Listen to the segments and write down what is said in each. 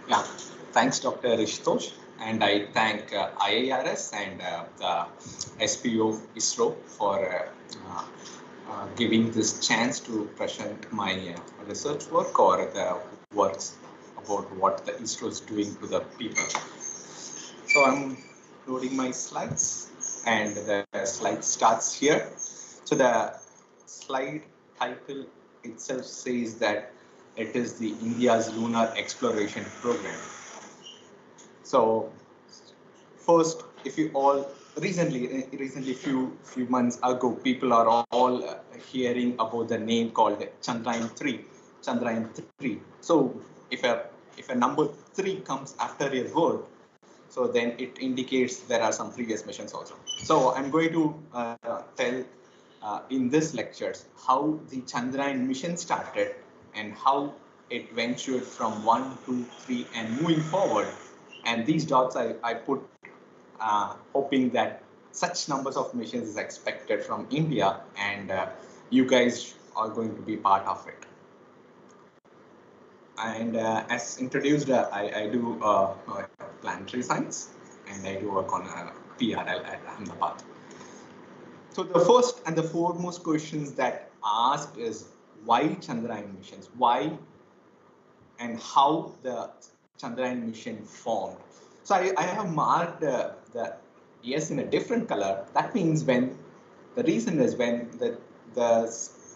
Yeah, thanks, Dr. Rishitosh, and I thank IIRS and the SPO ISRO for giving this chance to present my research work or the works about what the ISRO is doing to the people. So I'm loading my slides, and the slide starts here. So the slide title itself says that it is the India's lunar exploration program. So first, if you all recently few months ago, people are all hearing about the name called Chandrayaan 3. Chandrayaan 3. So if a number 3 comes after a word, so then it indicates there are some previous missions also. So I'm going to tell in this lectures how the Chandrayaan mission started and how it ventured from 1, 2, 3 and moving forward. And these dots I put hoping that such numbers of missions is expected from India, and you guys are going to be part of it. And as introduced, I do planetary science, and I do work on PRL at Ahmedabad. So the first and the foremost questions that asked is why Chandrayaan missions? Why and how the Chandrayaan mission formed? So I have marked the yes in a different color. That means when the reason is when the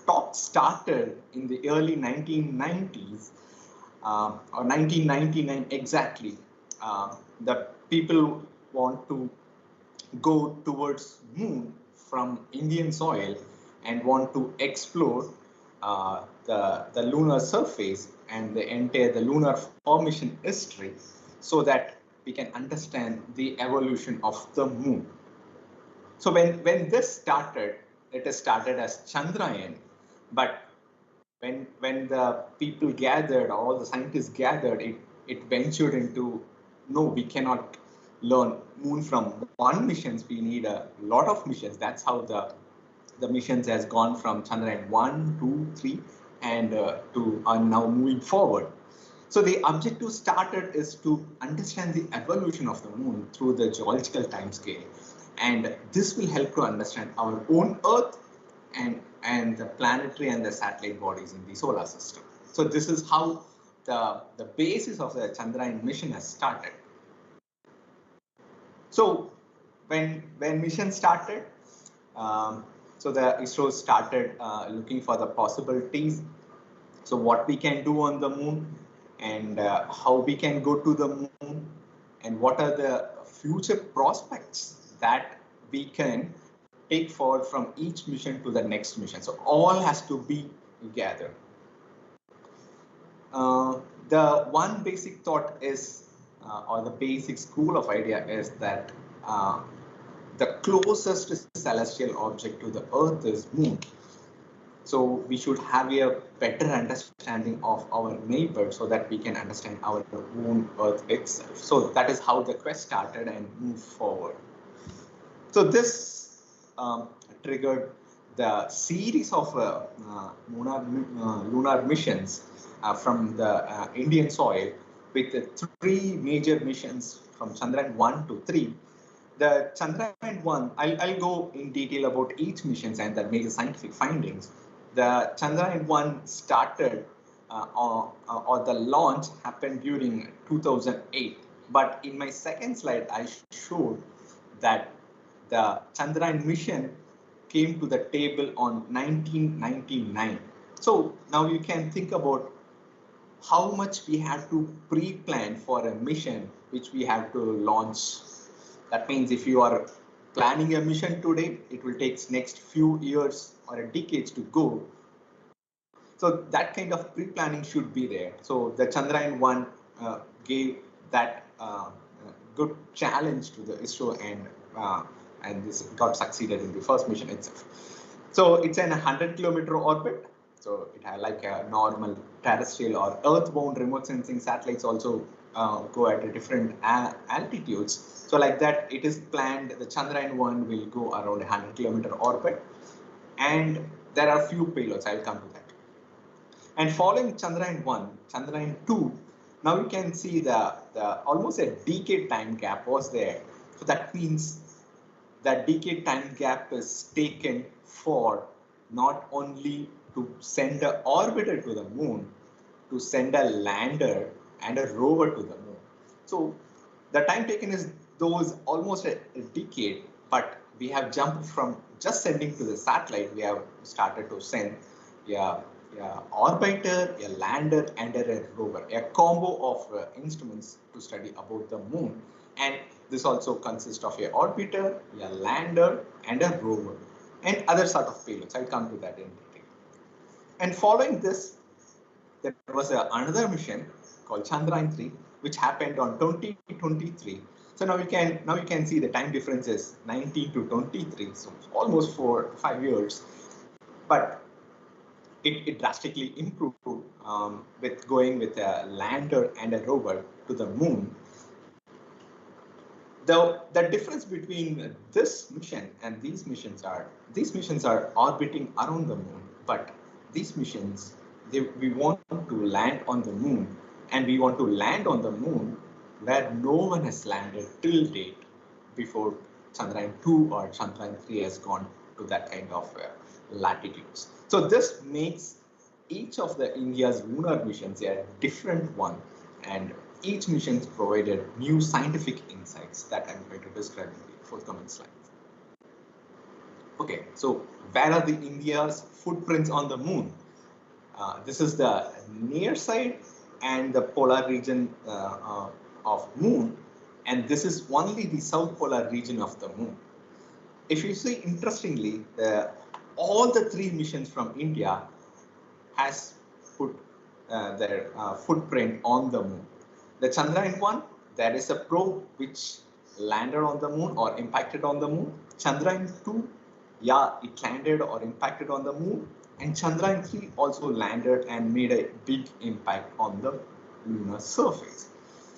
talk started in the early 1990s or 1999 exactly. The people want to go towards moon from Indian soil and want to explore the lunar surface and the lunar formation history, so that we can understand the evolution of the moon. So when this started, it is started as Chandrayaan, but when the people gathered, all the scientists gathered, it ventured into, no, we cannot learn moon from one missions, we need a lot of missions. That's how the missions has gone from Chandrayaan 1, 2, 3 and to are now moving forward. So the objective started is to understand the evolution of the moon through the geological time scale, and this will help to understand our own Earth and the planetary and the satellite bodies in the solar system. So this is how the basis of the Chandrayaan mission has started. So when mission started, so the ISRO started looking for the possibilities. So what we can do on the moon, and how we can go to the moon, and what are the future prospects that we can take forward from each mission to the next mission. So all has to be gathered. The one basic thought is, or the basic school of idea is that the closest celestial object to the Earth is moon. So we should have a better understanding of our neighbor so that we can understand our own Earth itself. So that is how the quest started and moved forward. So this triggered the series of lunar missions from the Indian soil, with the 3 major missions from Chandrayaan 1 to 3. The Chandrayaan 1, I'll go in detail about each missions and the major scientific findings. The Chandrayaan 1 started or the launch happened during 2008. But in my second slide, I showed that the Chandrayaan mission came to the table on 1999. So now you can think about how much we have to pre-plan for a mission which we have to launch. That means if you are planning a mission today, it will take next few years or a decades to go. So that kind of pre-planning should be there. So the Chandrayaan 1 gave that good challenge to the ISRO, and this got succeeded in the first mission itself. So it's an 100-kilometer orbit. So it had like a normal terrestrial or earthbound remote sensing satellites also go at a different altitudes. So like that, it is planned the Chandrayaan 1 will go around a 100-kilometer orbit, and there are few payloads. I'll come to that. And following Chandrayaan 1, Chandrayaan 2 Now you can see the almost a decade time gap was there. So that means that decade time gap is taken for not only to send an orbiter to the moon, to send a lander and a rover to the moon. So the time taken is those almost a decade, but we have jumped from just sending to the satellite. We have started to send a orbiter, a lander, and a rover, a combo of instruments to study about the moon. And this also consists of a orbiter, a lander, and a rover, and other sort of payloads. I'll come to that in detail. And following this, there was another mission called Chandrayaan 3, which happened on 2023. So now you can see the time difference is 19 to 23, so almost 4-5 years. But it drastically improved with going with a lander and a rover to the moon. The difference between this mission and these missions are orbiting around the moon, but these missions, we want to land on the moon, and we want to land on the moon where no one has landed till date before Chandrayaan 2 or Chandrayaan 3 has gone to that kind of latitudes. So this makes each of the India's lunar missions a different one, and each mission provided new scientific insights that I'm going to describe in the forthcoming slides. Okay, so where are the India's footprints on the moon? This is the near side and the polar region of moon, and this is only the south polar region of the moon. If you see, interestingly, all the 3 missions from India has put their footprint on the moon. The Chandrayaan 1, there is a probe which landed on the moon or impacted on the moon. Chandrayaan 2, yeah, it landed or impacted on the moon. And Chandrayaan 3 also landed and made a big impact on the lunar surface.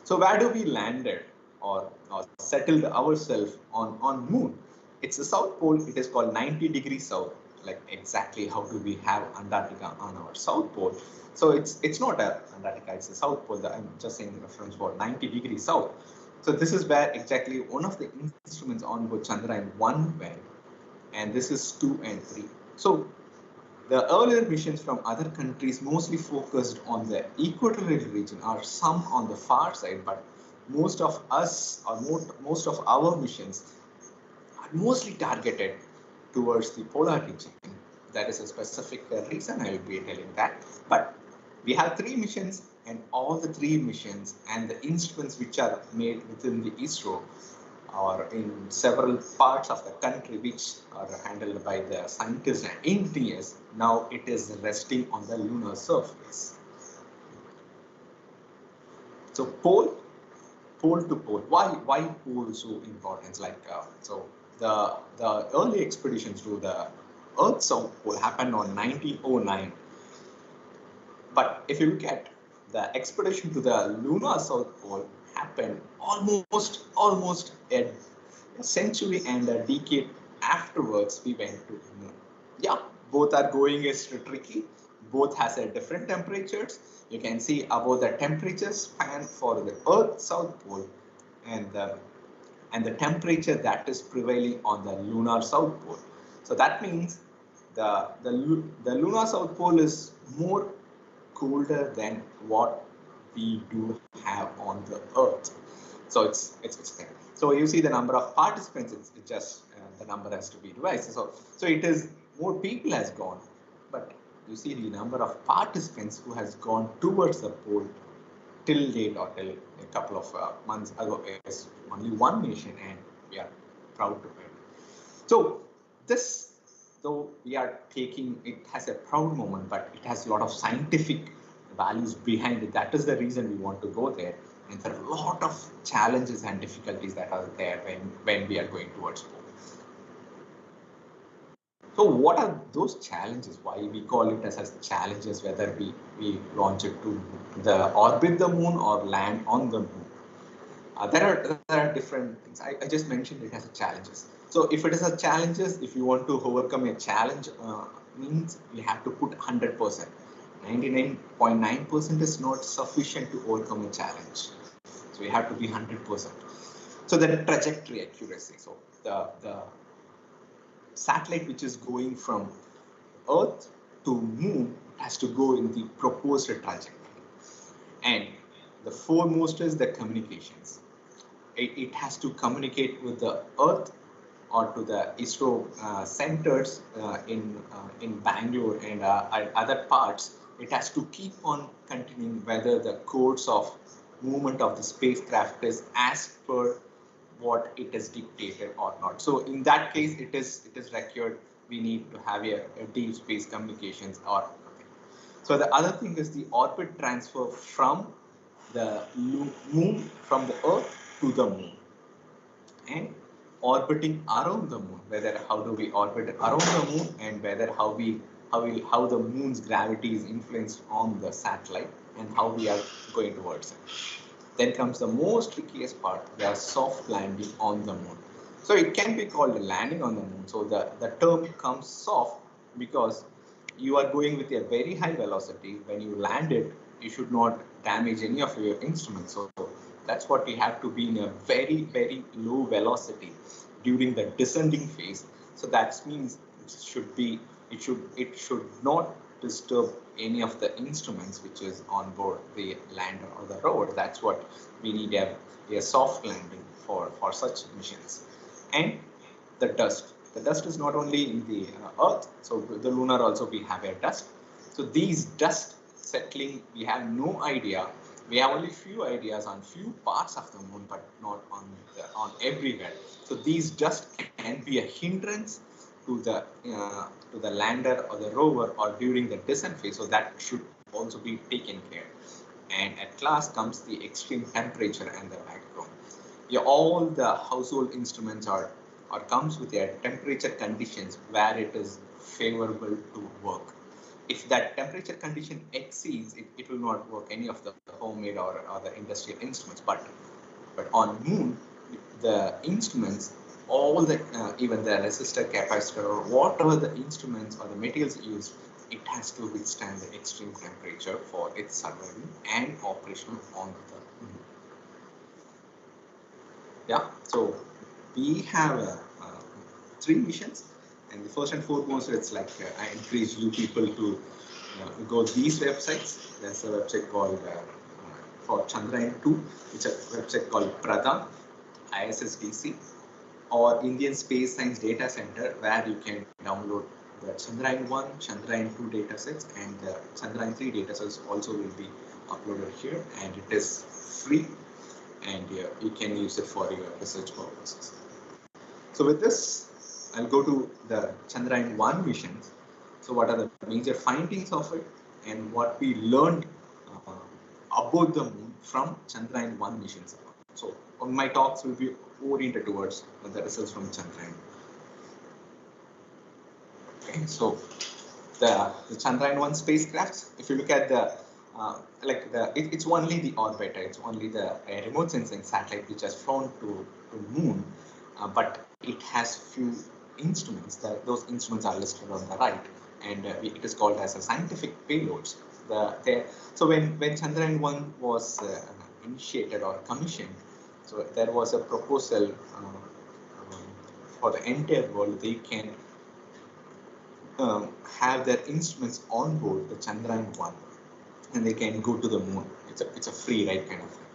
So where do we landed or settled ourselves on moon? It's the South Pole. It is called 90 degrees south. Like exactly how do we have Antarctica on our South Pole? So it's not Antarctica, it's the South Pole. I'm just saying reference for 90 degrees south. So this is where exactly one of the instruments on board Chandrayaan 1 went, and this is 2 and 3. So the earlier missions from other countries mostly focused on the equatorial region or some on the far side, but most of us or most of our missions are mostly targeted towards the polar region. That is a specific reason I will be telling that. But we have 3 missions, and all the 3 missions and the instruments which are made within the ISRO or in several parts of the country which are handled by the scientists and engineers, now it is resting on the lunar surface. So pole to pole. Why pole so important? Like so the early expeditions to the Earth South Pole happened on 1909. But if you look at the expedition to the Lunar South Pole happened almost a century and a decade afterwards we went to the moon. Yeah, both are going is tricky. Both has a different temperatures. You can see above the temperature span for the Earth South Pole and the temperature that is prevailing on the Lunar South Pole. So that means the Lunar South Pole is more colder than what we do have on the Earth. So it's so you see the number of participants. It's just the number has to be revised. So it is more people has gone, but you see the number of participants who has gone towards the pole till date or till a couple of months ago is only 1 nation, and we are proud to it. So this, though we are taking, it has a proud moment, but it has a lot of scientific values behind it. That is the reason we want to go there. And there are a lot of challenges and difficulties that are there when we are going towards pole. So what are those challenges? Why we call it as challenges, whether we launch it to the orbit the moon or land on the moon? There are different things. I just mentioned it as challenges. So if it is a challenges, if you want to overcome a challenge, means you have to put 100%. 99.9% is not sufficient to overcome a challenge. So you have to be 100%. So the trajectory accuracy. So the satellite which is going from Earth to Moon has to go in the proposed trajectory. And the foremost is the communications. It has to communicate with the Earth or to the ISRO centers in Bangalore and other parts. It has to keep on continuing whether the course of movement of the spacecraft is as per what it is dictated or not. So in that case, it is required. We need to have a deep space communications or nothing. So the other thing is the orbit transfer from the moon, from the Earth to the moon, and orbiting around the moon. Whether how do we orbit around the moon, and whether how the moon's gravity is influenced on the satellite, and how we are going towards it. Then comes the most trickiest part, the soft landing on the moon. So it can be called a landing on the moon. So the term comes soft because you are going with a very high velocity. When you land it, you should not damage any of your instruments. So that's what we have to be in a very, very low velocity during the descending phase. So that means it should not disturb any of the instruments which is on board the lander or the rover. That's what we need a soft landing for such missions. And the dust. The dust is not only in the Earth, so the lunar also we have a dust. So these dust settling, we have no idea. We have only few ideas on few parts of the moon, but not on everywhere. So these dust can be a hindrance to the lander or the rover or during the descent phase. So that should also be taken care. And at last comes the extreme temperature and the background. Yeah, all the household instruments are comes with their temperature conditions where it is favorable to work. If that temperature condition exceeds, it will not work any of the homemade or the industrial instruments. But on moon, the instruments, all the even the resistor, capacitor, or whatever the instruments or the materials used, it has to withstand the extreme temperature for its survival and operational on the moon. Yeah, so we have 3 missions, and the first and foremost, it's like I encourage you people to go these websites. There's a website called for Chandrayaan 2, which is a website called Pradhan, ISSDC, or Indian Space Science Data Center, where you can download the Chandrayaan 1, Chandrayaan 2 datasets, and the Chandrayaan 3 datasets also will be uploaded here, and it is free, and you can use it for your research purposes. So with this, I'll go to the Chandrayaan 1 missions. So what are the major findings of it, and what we learned about the moon from Chandrayaan 1 missions. So my talks will be oriented towards the results from Chandrayaan. Okay, so the Chandrayaan 1 spacecraft, if you look at the it's only the orbiter, it's only the remote sensing satellite which has flown to moon, but it has few instruments. Those instruments are listed on the right, and it is called as a scientific payloads. So when Chandrayaan 1 was initiated or commissioned, so there was a proposal for the entire world. They can have their instruments on board the Chandrayaan 1, and they can go to the moon. It's a free ride kind of thing.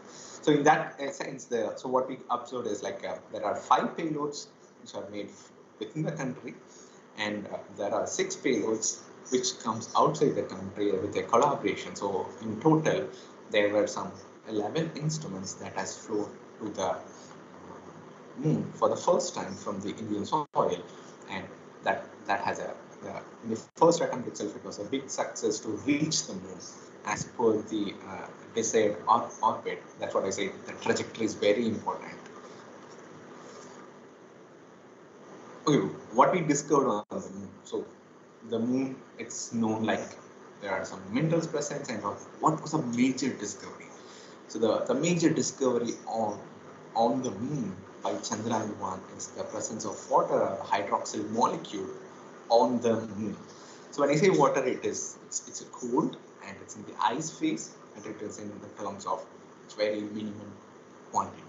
So in that sense, so what we observed is like there are 5 payloads which are made within the country, and there are 6 payloads which comes outside the country with a collaboration. So in total, there were some 11 instruments that has flown to the moon for the first time from the Indian soil, and that has in the first attempt itself, it was a big success to reach the moon as per the desired orbit. That's what I say, the trajectory is very important. Okay, what we discovered on the moon. So the moon, it's known like there are some minerals present, and what was a major discovery? So the major discovery on the moon by Chandrayaan 1 is the presence of water, a hydroxyl molecule on the moon. So when I say water, it's cold and it's in the ice phase, and it is in the terms of very minimum quantity.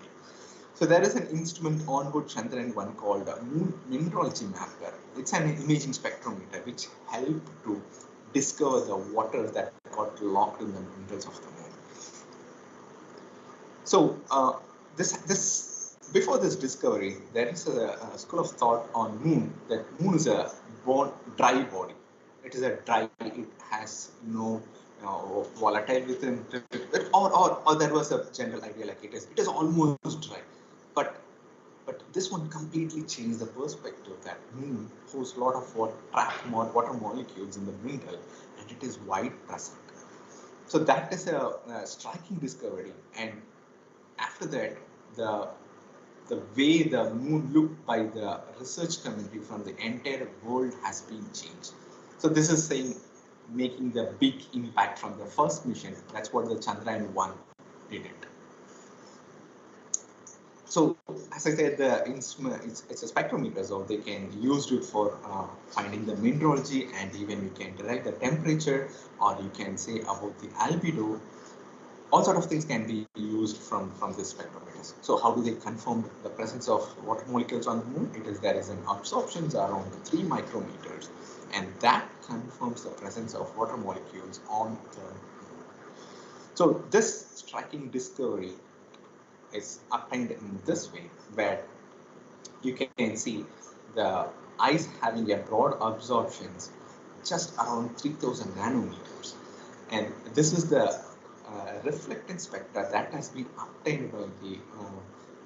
So there is an instrument on board Chandrayaan-1 called Moon Mineralogy Mapper. It's an imaging spectrometer which helped to discover the waters that got locked in the minerals of the moon. So before this discovery, there is a school of thought on moon that moon is a dry body. It is a dry. It has no volatile within it, or there was a general idea like it is almost dry, but this one completely changed the perspective that moon holds a lot of water molecules in the mineral, and it is wide present. So that is a striking discovery, and after that, the way the moon looked by the research community from the entire world has been changed. So this is making the big impact from the first mission. That's what the Chandrayaan-1 did it. So as I said, the instrument it's a spectrometer, so they can use it for finding the mineralogy, and even you can derive the temperature, or you can say about the albedo. All sort of things can be used from this spectrometers. So how do they confirm the presence of water molecules on the moon? There is an absorptions around 3 micrometers, and that confirms the presence of water molecules on the moon. So this striking discovery is obtained in this way, where you can see the ice having a broad absorptions just around 3000 nanometers, and this is the reflectance spectra that has been obtained by the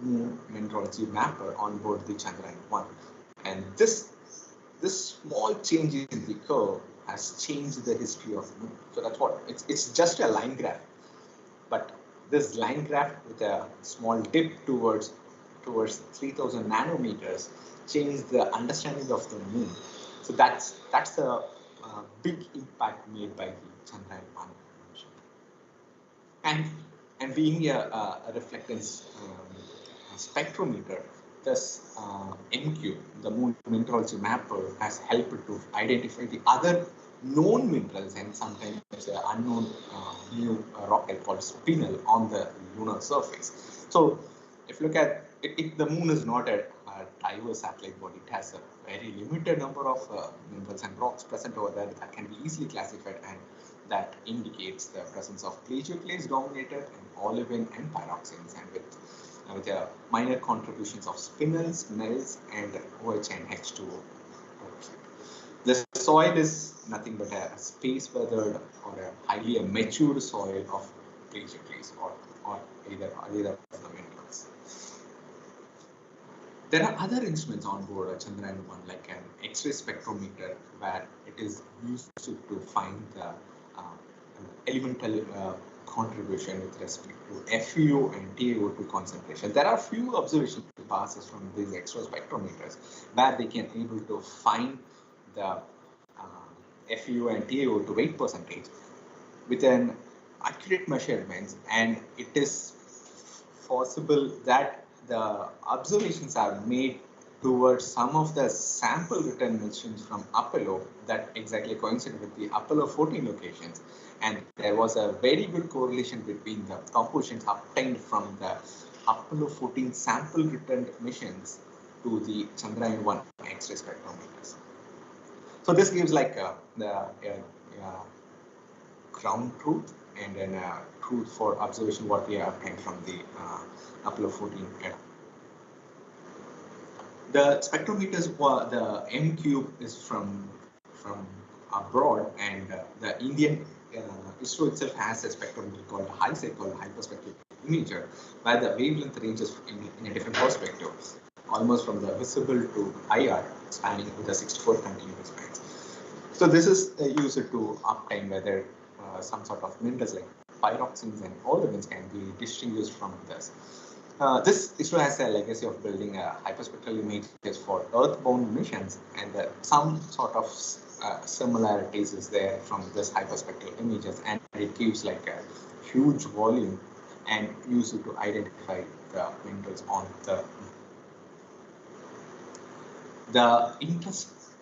Moon Mineralogy Mapper on board the Chandrayaan-1, and this small change in the curve has changed the history of Moon. So that's what it's just a line graph, but this line graph with a small dip towards 3000 nanometers changed the understanding of the moon. So that's a big impact made by the Chandrayaan-1 mission. And being a reflectance spectrometer, this MQ, the Moon Mineralogy Mapper, has helped to identify the other known minerals and sometimes unknown new rocket called spinel on the lunar surface. So if you look at it, the moon is not a diverse satellite body. It has a very limited number of minerals and rocks present over there that can be easily classified, and that indicates the presence of plagioclase dominated and olivine and pyroxenes, and with minor contributions of spinels, metals, and OH and H2O. The soil is nothing but a space weathered or a highly matured soil of plagioclase or either of the minerals. There are other instruments on board Chandrayaan-1, like an X-ray spectrometer, where it is used to find the elemental contribution with respect to FeO and TaO2 concentration. There are few observation passes from these X-ray spectrometers where they can able to find the FeO and TaO2 weight percentage with an accurate measurements, and it is possible that the observations are made towards some of the sample return missions from Apollo that exactly coincided with the Apollo 14 locations, and there was a very good correlation between the compositions obtained from the Apollo 14 sample returned missions to the Chandrayaan-1 X-ray spectrometers. So this gives like the ground truth and then truth for observation what we have obtained from the Apollo 14 era. The spectrometers, the M cube is from abroad, and the Indian ISRO itself has a spectrometer called HISEC, called hyperspectral imager, where the wavelength ranges in a different perspective, almost from the visible to IR, spanning with the 64 continuous bands. So this is used to obtain whether some sort of minerals like pyroxenes and olivines can be distinguished from this. This ISRO has a legacy of building hyperspectral images for Earth-bound missions, and some sort of similarities is there from this hyperspectral images, and it gives like a huge volume and used to identify the minerals on the moon. The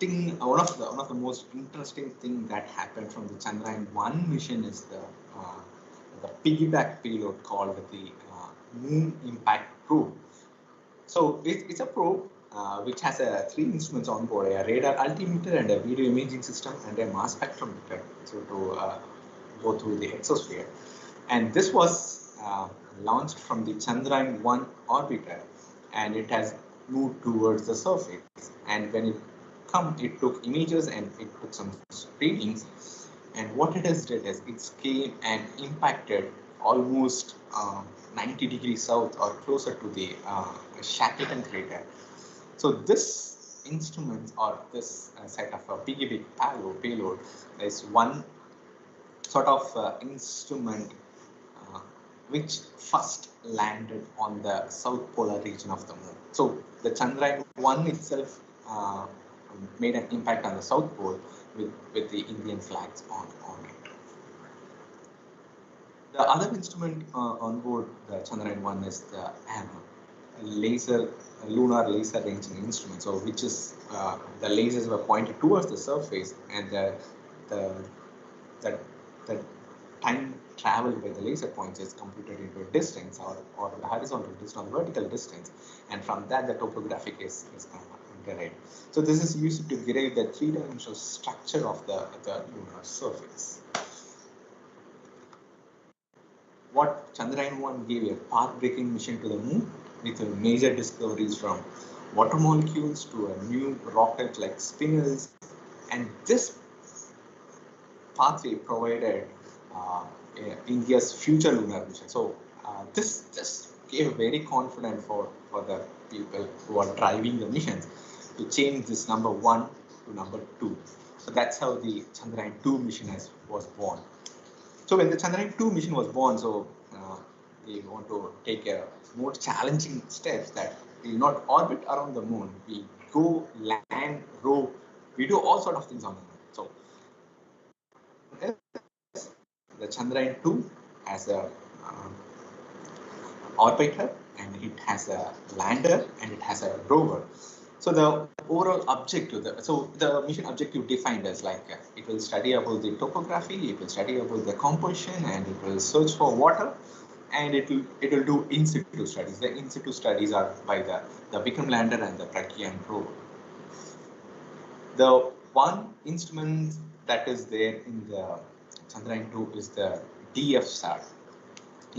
thing, one of the most interesting thing that happened from the Chandrayaan-1 mission is the piggyback payload called the Moon Impact Probe. So it's a probe which has three instruments on board: a radar altimeter and a video imaging system and a mass spectrometer. So to go through the exosphere, and this was launched from the Chandrayaan-1 orbiter, and it has moved towards the surface. And when it took images and it took some readings. And what it has did is it came and impacted almost 90 degrees south or closer to the Shackleton crater. So this instrument or this set of a piggyback payload is one sort of instrument which first landed on the south polar region of the moon. So the Chandrayaan-1 itself made an impact on the south pole with the Indian flags on it. The other instrument on board the Chandrayaan-1 is the lunar laser ranging instrument. So which is the lasers were pointed towards the surface, and the time traveled by the laser points is computed into a distance or the horizontal distance or vertical distance, and from that the topographic is derived. So this is used to derive the three-dimensional structure of the lunar surface. What Chandrayaan-1 gave a path-breaking mission to the moon with major discoveries from water molecules to a new rocket like spinels, and this pathway provided India's future lunar mission. So this just gave very confident for the people who are driving the missions to change this number 1 to number 2. So that's how the Chandrayaan-2 mission was born. So when the Chandrayaan-2 mission was born, so they want to take a more challenging steps that we will not orbit around the moon. We go land, row, we do all sort of things on the moon. So the Chandrayaan-2 has a orbiter, and it has a lander, and it has a rover. So the overall objective, the mission objective defined as like it will study about the topography, it will study about the composition, and it will search for water, and it will do in situ studies. The in situ studies are by the Vikram lander and the Pragyan rover. The one instrument that is there in the Chandrayaan-2 is the DFSAR,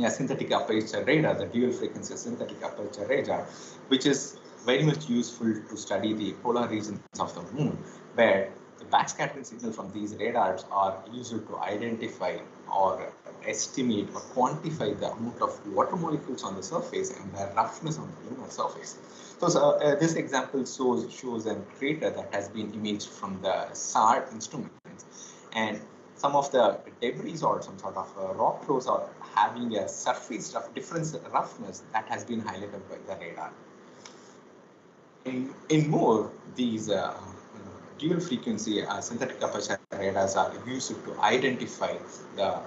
synthetic aperture radar, the dual frequency synthetic aperture radar, which is very much useful to study the polar regions of the moon, where the backscattering signal from these radars are used to identify or estimate or quantify the amount of water molecules on the surface and the roughness on the lunar surface. So this example shows a crater that has been imaged from the SAR instruments, and some of the debris or some sort of rock flows are having a surface of different roughness that has been highlighted by the radar. In more, these dual frequency synthetic aperture radars are used to identify the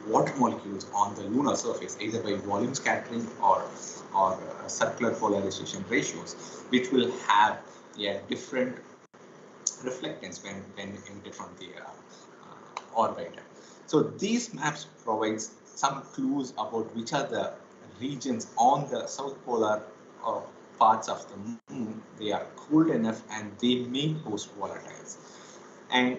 water molecules on the lunar surface, either by volume scattering or circular polarization ratios, which will have a different reflectance when emitted from the orbiter. So these maps provide some clues about which are the regions on the south polar parts of the moon. They are cold enough and they may host volatiles. And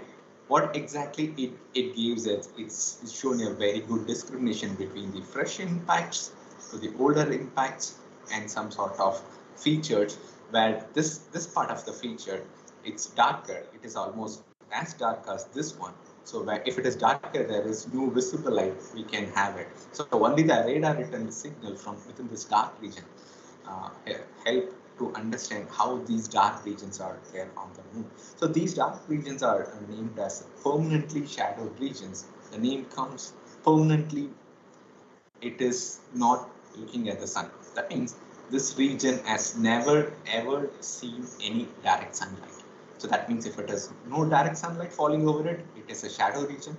what exactly it gives it's shown a very good discrimination between the fresh impacts to the older impacts and some sort of features, where this part of the feature, it's darker. It is almost as dark as this one. So where if it is darker, there is no visible light, we can have it. So only the radar return signal from within this dark region help to understand how these dark regions are there on the moon. So these dark regions are named as permanently shadowed regions. The name comes permanently, it is not looking at the sun. That means this region has never ever seen any direct sunlight. So that means if it has no direct sunlight falling over it, it is a shadow region.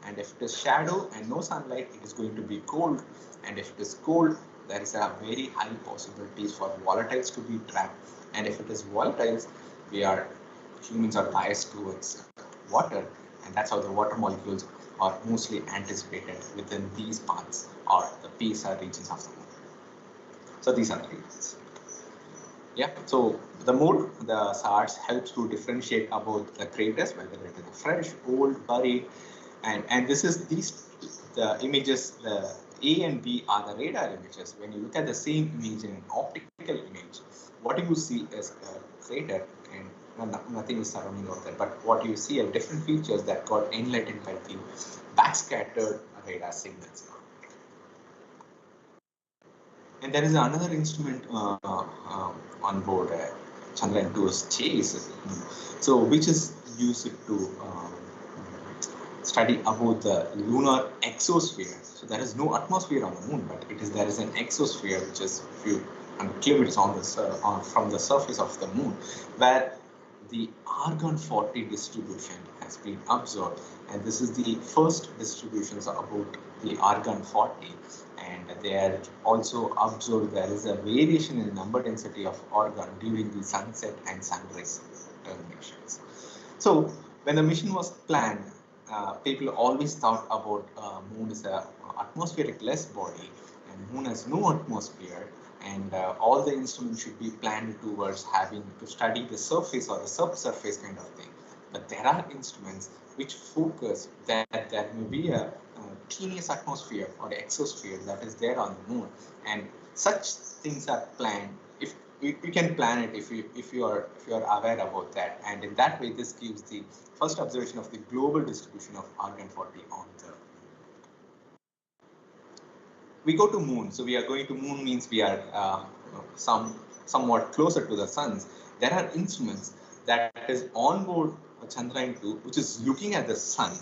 And if it is shadow and no sunlight, it is going to be cold. And if it is cold, there is a very high possibilities for volatiles to be trapped. And if it is volatiles, we are humans are biased towards water, and that's how the water molecules are mostly anticipated within these parts or the PSR regions of the moon. So these are the reasons. Yeah, so the mode, the SARS helps to differentiate about the craters, whether it is fresh, old, buried, and this is the images, the A and B are the radar images. When you look at the same image in an optical image, what you see is a crater and nothing is surrounding out there. But what you see are different features that got enlightened by the backscattered radar signals. And there is another instrument on board Chandrayaan 2's chase, so which is used to study about the lunar exosphere. So there is no atmosphere on the moon, but there is an exosphere which is a few hundred kilometers from the surface of the moon, where the argon-40 distribution has been observed, and this is the first distributions about the argon-40, and they are also observed there is a variation in number density of argon during the sunset and sunrise terminations. So when the mission was planned, people always thought about moon is a atmospheric-less body, and moon has no atmosphere, and all the instruments should be planned towards having to study the surface or the subsurface kind of thing. But there are instruments which focus that there may be a tenuous atmosphere or exosphere that is there on the moon, and such things are planned. If you can plan it if you are aware about that, and in that way this gives the first observation of the global distribution of argon-40 on the. We go to moon, so we are going to moon means we are somewhat closer to the sun. There are instruments that is on board Chandrayaan 2, which is looking at the sun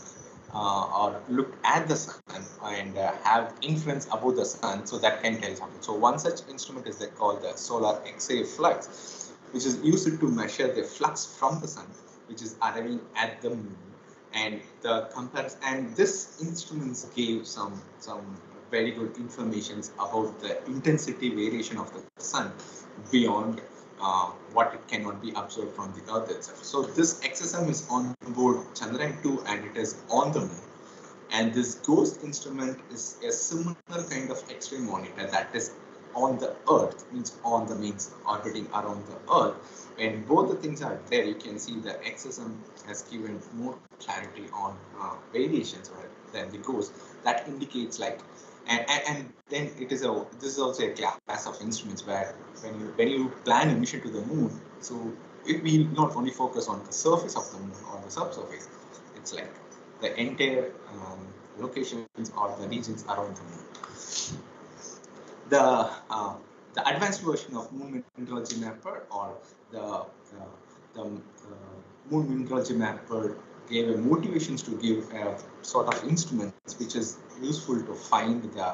or look at the sun and have influence about the sun, so that can tell something. So one such instrument is called the solar X-ray flux, which is used to measure the flux from the sun, which is arriving at the moon, and the comparison. And this instruments gave some very good information about the intensity variation of the sun beyond what it cannot be observed from the Earth itself. So this XSM is on board Chandrayaan 2 and it is on the moon. And this GHOST instrument is a similar kind of X-ray monitor that is on the Earth, means orbiting around the Earth. When both the things are there, you can see the XSM has given more clarity on variations than the GHOST. That indicates like. And then this is also a class of instruments where when you plan a mission to the moon, so it will not only focus on the surface of the moon or the subsurface. It's like the entire locations or the regions around the moon. The advanced version of Moon Mineralogy Mapper or the Moon Mineralogy Mapper gave a motivations to give a sort of instruments which is useful to find the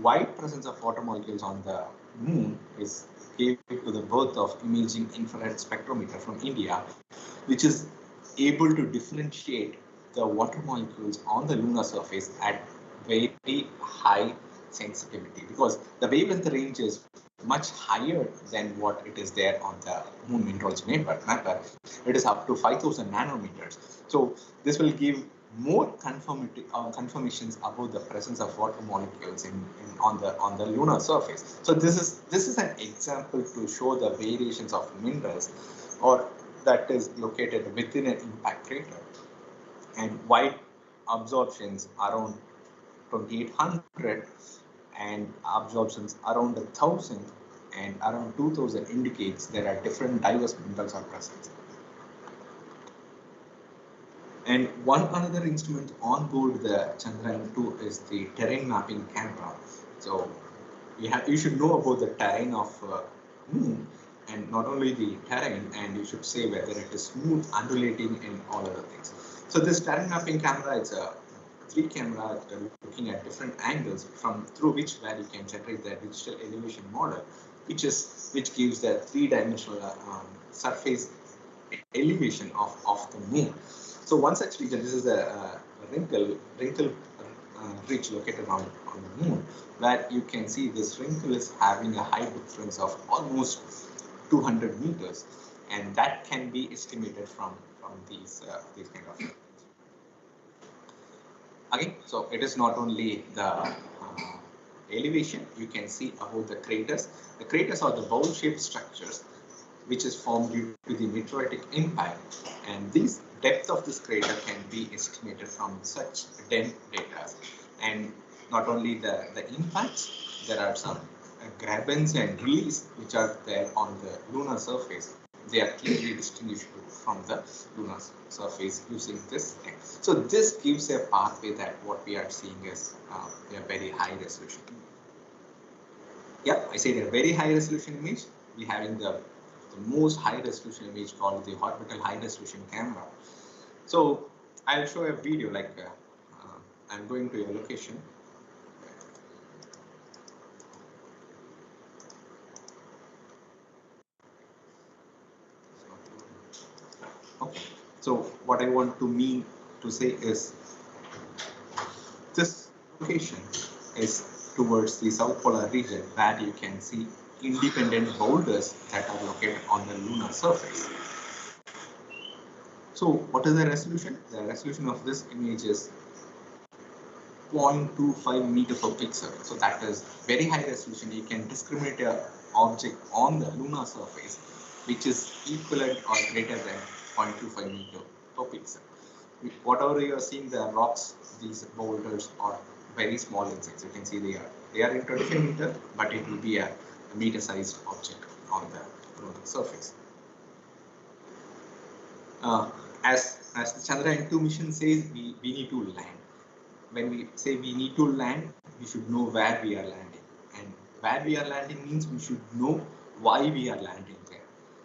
wide presence of water molecules on the moon is gave to the birth of imaging infrared spectrometer from India, which is able to differentiate the water molecules on the lunar surface at very high sensitivity, because the wavelength range is much higher than what it is there on the Moon Mineralogy Mapper. It is up to 5,000 nanometers. So this will give more confirmations about the presence of water molecules on the lunar surface. So this is an example to show the variations of minerals or that is located within an impact crater, and wide absorptions around 2800 and absorptions around 1000 and around 2000 indicates there are different diverse minerals are present. And one another instrument on board the Chandrayaan 2 is the terrain mapping camera. So you should know about the terrain of moon, and not only the terrain, and you should say whether it is smooth, undulating, and all other things. So this terrain mapping camera is a 3 camera looking at different angles through where you can generate the digital elevation model, which gives the 3-dimensional surface elevation of the moon. So one such region, this is a wrinkle ridge located on the moon, where you can see this wrinkle is having a height difference of almost 200 meters, and that can be estimated from these kind of things. Again, so it is not only the elevation. You can see about the craters. The craters are the bowl-shaped structures which is formed due to the meteoritic impact, and this depth of this crater can be estimated from such data. And not only the impacts, there are some grabens and release which are there on the lunar surface. They are clearly distinguishable from the lunar surface using this thing. So this gives a pathway that what we are seeing is a very high resolution. Yeah, I said a very high resolution image. We having the most high resolution image called the orbital high resolution camera. So I'll show a video like I'm going to a location. Okay. So what I want to mean to say is this location is towards the South Polar region where you can see independent boulders that are located on the lunar surface. So what is the resolution? The resolution of this image is 0.25 meter per pixel. So that is very high resolution. You can discriminate an object on the lunar surface which is equivalent or greater than 0.25 meter per pixel. Whatever you are seeing, the rocks, these boulders are very small in size. You can see they are in 25 meter, but it will be a meter-sized object on the lunar surface. As the Chandrayaan 2 mission says, we need to land. When we say we need to land, we should know where we are landing. And where we are landing means we should know why we are landing there.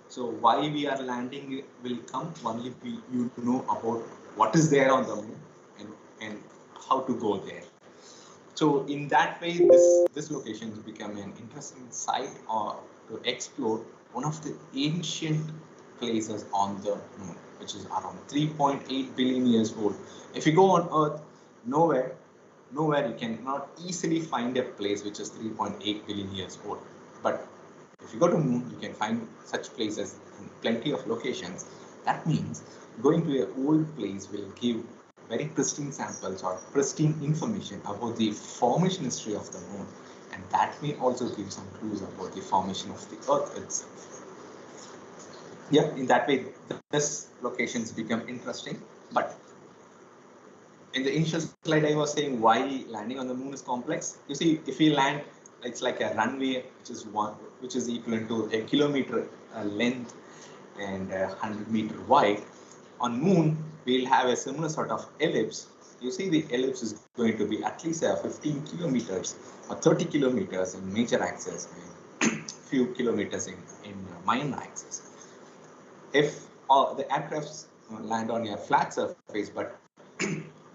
So why we are landing will come only if you know about what is there on the moon and how to go there. So in that way, this location has become an interesting site to explore one of the ancient places on the moon, which is around 3.8 billion years old. If you go on Earth, nowhere you cannot easily find a place which is 3.8 billion years old. But if you go to moon, you can find such places in plenty of locations. That means going to an old place will give very pristine samples or pristine information about the formation history of the moon, and that may also give some clues about the formation of the Earth itself. Yeah, in that way, this locations become interesting. But in the initial slide, I was saying why landing on the moon is complex. You see, if we land, it's like a runway, which is equivalent to a kilometer length and 100-meter wide. On moon, we'll have a similar sort of ellipse. You see, the ellipse is going to be at least 15 kilometers or 30 kilometers in major axis and few kilometers in minor axis. If the aircrafts land on a flat surface, but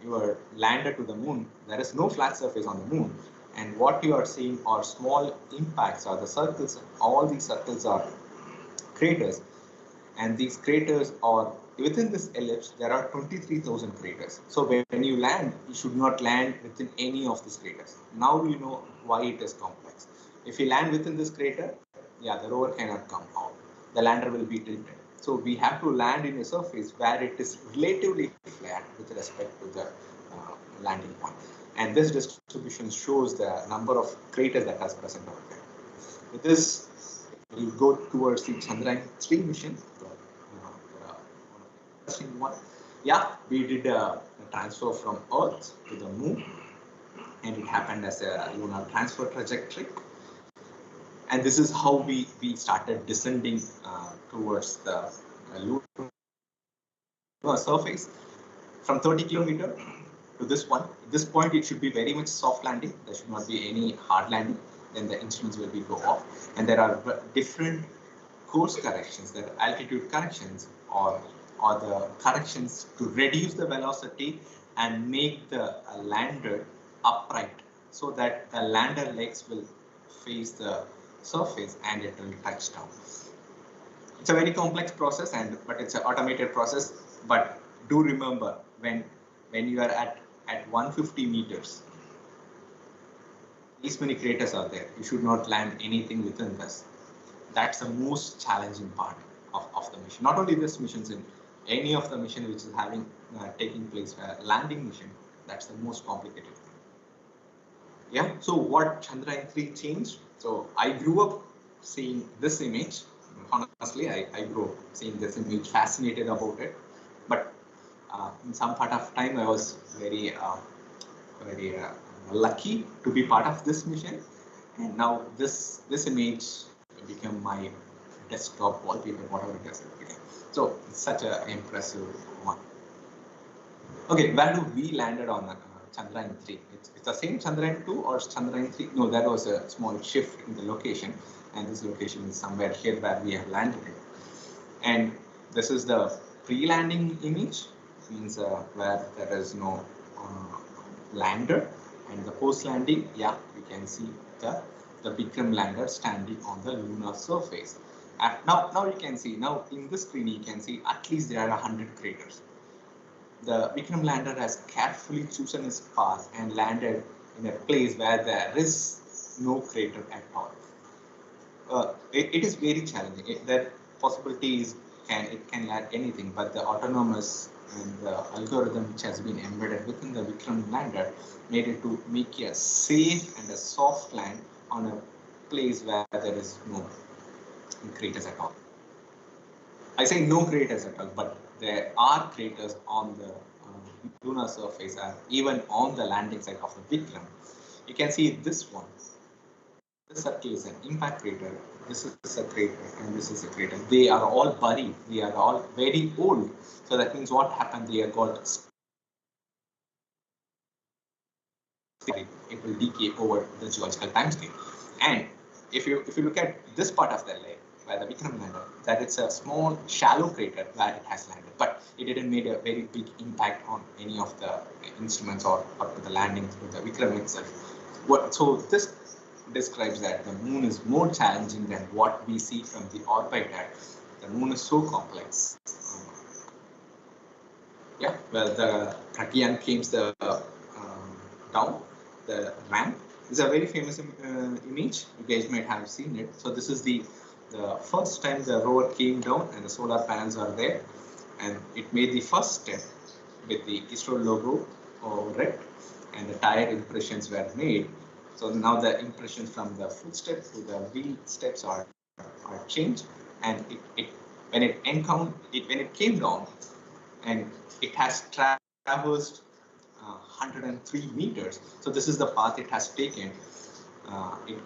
you are landed to the moon, there is no flat surface on the moon, and what you are seeing are small impacts or the circles. All these circles are craters, and these craters are within this ellipse. There are 23,000 craters. So when you land, you should not land within any of these craters. Now you know why it is complex. If you land within this crater, yeah, the rover cannot come out. The lander will be tilted. So we have to land in a surface where it is relatively flat with respect to the landing point. And this distribution shows the number of craters that are present over there. With this, we go towards the Chandrayaan 3 mission. One. Yeah, we did a transfer from Earth to the moon, and it happened as a lunar transfer trajectory. And this is how we started descending towards the lunar surface from 30 kilometers to this one. At this point, it should be very much soft landing. There should not be any hard landing. Then the instruments will be go off. And there are different course corrections, there are altitude corrections or the corrections to reduce the velocity and make the lander upright so that the lander legs will face the surface and it will touch down. It's a very complex process, but it's an automated process. But do remember, when you are at 150 meters, these many craters are there. You should not land anything within this. That's the most challenging part of the mission. Not only this missions, in any of the mission which is having taking place, landing mission, that's the most complicated thing. Yeah, so what Chandrayaan 3 changed? So I grew up seeing this image. Honestly, I grew up seeing this image, fascinated about it. But in some part of time, I was very lucky to be part of this mission. And now this image became my desktop wallpaper, whatever it is. So it's such an impressive one. Okay, where do we landed on Chandrayaan 3? It's the same Chandrayaan 2 or Chandrayaan 3? No, there was a small shift in the location, and this location is somewhere here where we have landed it. And this is the pre-landing image, means where there is no lander, and the post-landing, yeah, we can see the Vikram lander standing on the lunar surface. Now you can see, now in this screen you can see at least there are 100 craters. The Vikram lander has carefully chosen its path and landed in a place where there is no crater at all. It is very challenging. That possibility is it can land anything, but the autonomous and the algorithm which has been embedded within the Vikram lander made it to make a safe and a soft land on a place where there is no craters at all. I say no craters at all, but there are craters on the lunar surface and even on the landing site of the Vikram. You can see this one. This circle is an impact crater. This is a crater, and this is a crater. They are all buried. They are all very old. So that means what happened? They got it will decay over the geological timescale. And if you look at this part of the lake where the Vikram landed, that it's a small shallow crater where it has landed, but it didn't make a very big impact on any of the instruments or the landing with the Vikram itself. So this describes that the moon is more challenging than what we see from the orbiter. The moon is so complex. Yeah, well, the Chandrayaan came down the ramp. This is a very famous image. You guys might have seen it. So this is the first time the rover came down and the solar panels are there, and it made the first step with the ISRO logo over it, and the tire impressions were made. So now the impressions from the footstep to the wheel steps are changed, and when it came down, and it has traversed 103 meters. So this is the path it has taken.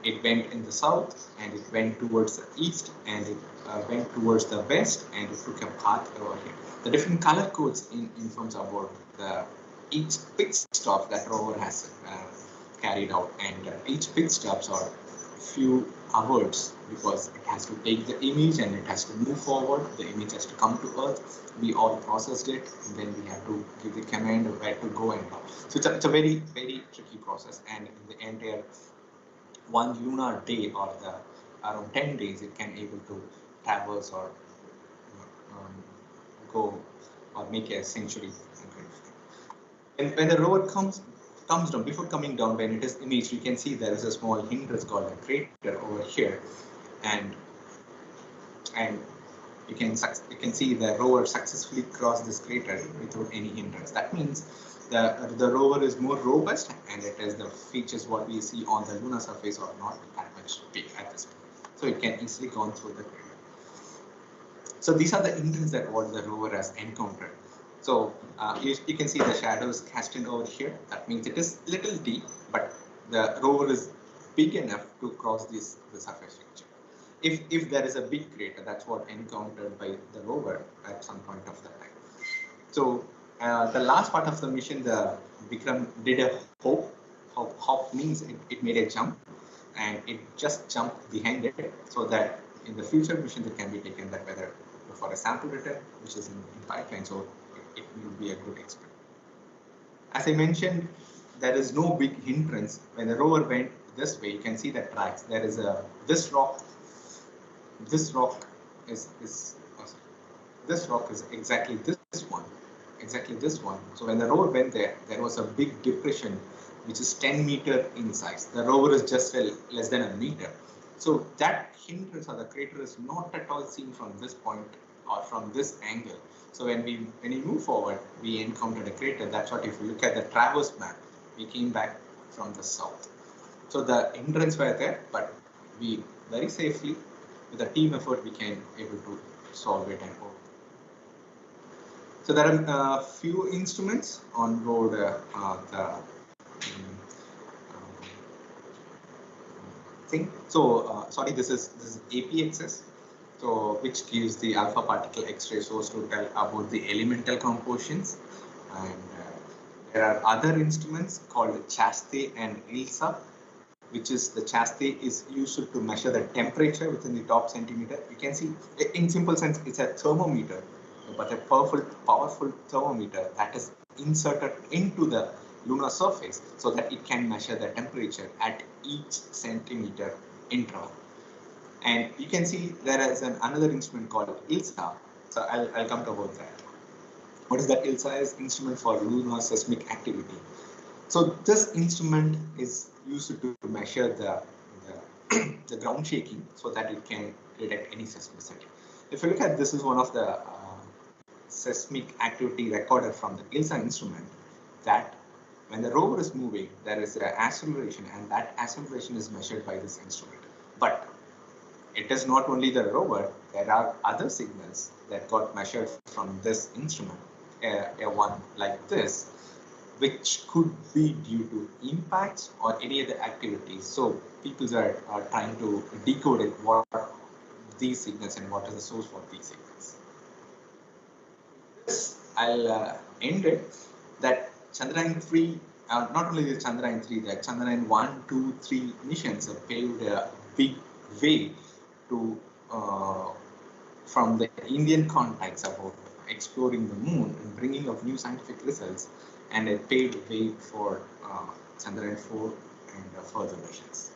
It went in the south, and it went towards the east, and it went towards the west, and it took a path over here. The different color codes informs about each pit stop that rover has carried out, and each pit stops are few hours because it has to take the image and it has to move forward. The image has to come to Earth. We all processed it, and then we have to give the command of where to go and how. So it's a very, very tricky process, and in the entire one lunar day or around 10 days, it can able to traverse or go or make a century. And when the rover comes down, before coming down, when it is imaged, you can see there is a small hindrance called a crater over here, and you can see the rover successfully crossed this crater without any hindrance. That means the rover is more robust, and it has the features what we see on the lunar surface are not that much big at this point. So it can easily go through the crater. So these are the hindrances that what the rover has encountered. So you can see the shadows casting over here. That means it is little deep, but the rover is big enough to cross the surface feature. If there is a big crater, that's what encountered by the rover at some point of the time. So the last part of the mission, the Vikram did a hop. Hop means it made a jump, and it just jumped behind it, so that in the future missions it can be taken that whether for a sample return, which is in pipeline, so it will be a good experiment. As I mentioned, there is no big hindrance. When the rover went this way, you can see the tracks. There is this rock. This rock is exactly this one. Exactly this one. So when the rover went there was a big depression, which is 10 meters in size. The rover is just less than a meter. So that hindrance or the crater is not at all seen from this point or from this angle. So when we move forward, we encountered a crater. That's what, if you look at the traverse map, we came back from the south. So the hindrance were there, but we very safely, with a team effort, we came able to solve it and overcome. So there are a few instruments on board thing. So sorry, this is APXS. So which gives the alpha particle X-ray source to tell about the elemental compositions. And there are other instruments called Chaste and ILSA, which is the Chaste is used to measure the temperature within the top centimeter. You can see, in simple sense, it's a thermometer, but a powerful thermometer that is inserted into the lunar surface so that it can measure the temperature at each centimeter interval. And you can see there is another instrument called ILSA. So I'll come to about that. What is that? ILSA is instrument for lunar seismic activity. So this instrument is used to measure the ground shaking so that it can detect any seismicity. If you look at this, is one of the seismic activity recorded from the ILSA instrument, that when the rover is moving, there is an acceleration, and that acceleration is measured by this instrument. But it is not only the rover, there are other signals that got measured from this instrument, a one like this, which could be due to impacts or any other activities. So people are trying to decode it, what are these signals and what is the source for these signals. This I'll end it, that Chandrayaan 3, not only the Chandrayaan 3, the Chandrayaan 1, 2, 3 missions have paved a big way to from the Indian context about exploring the moon and bringing up new scientific results, and it paved the way for Chandrayaan 4 and further missions.